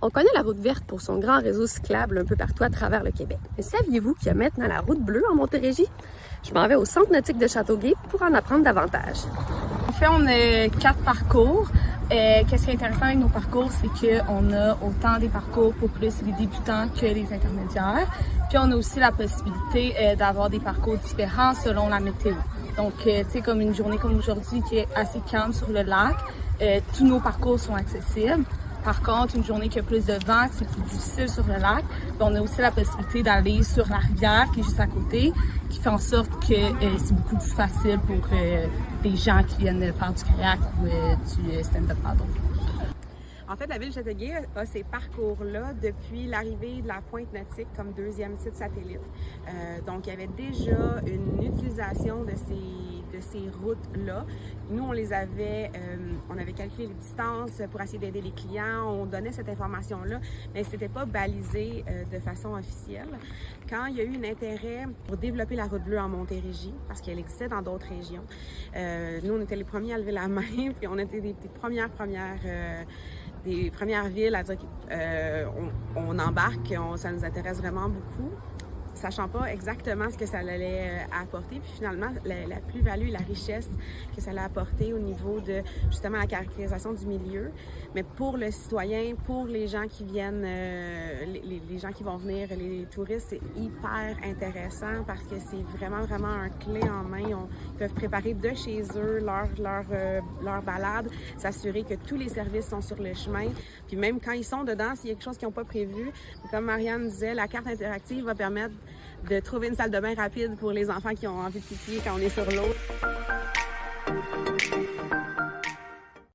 On connaît la route verte pour son grand réseau cyclable un peu partout à travers le Québec. Mais saviez-vous qu'il y a maintenant la route bleue en Montérégie? Je m'en vais au centre nautique de Châteauguay pour en apprendre davantage. En fait, on a 4 parcours. Qu'est-ce qui est intéressant avec nos parcours, c'est qu'on a autant des parcours pour plus les débutants que les intermédiaires. Puis on a aussi la possibilité d'avoir des parcours différents selon la météo. Donc, tu sais, comme une journée comme aujourd'hui qui est assez calme sur le lac, tous nos parcours sont accessibles. Par contre, une journée qui a plus de vent, c'est plus difficile sur le lac, on a aussi la possibilité d'aller sur la rivière qui est juste à côté, qui fait en sorte que c'est beaucoup plus facile pour les gens qui viennent faire du kayak ou du stand-up paddle. En fait, la ville de Châteauguay a ces parcours-là depuis l'arrivée de la Pointe Nautique comme deuxième site satellite. Donc, il y avait déjà une utilisation de ces routes-là. Nous, on avait calculé les distances pour essayer d'aider les clients, on donnait cette information-là, mais c'était pas balisé de façon officielle. Quand il y a eu un intérêt pour développer la route bleue en Montérégie, parce qu'elle existait dans d'autres régions, nous, on était les premiers à lever la main, puis on était des premières villes à dire qu'on embarque, ça nous intéresse vraiment beaucoup, sachant pas exactement ce que ça allait apporter, puis finalement la plus-value et la richesse que ça allait apporter au niveau de justement la caractérisation du milieu, mais pour le citoyen, pour les gens qui viennent, les gens qui vont venir, les touristes, c'est hyper intéressant parce que c'est vraiment un clé en main. Ils peuvent préparer de chez eux leur balade, s'assurer que tous les services sont sur le chemin, puis même quand ils sont dedans, s'il y a quelque chose qu'ils n'ont pas prévu, comme Marianne disait, la carte interactive va permettre de trouver une salle de bain rapide pour les enfants qui ont envie de pipi quand on est sur l'eau.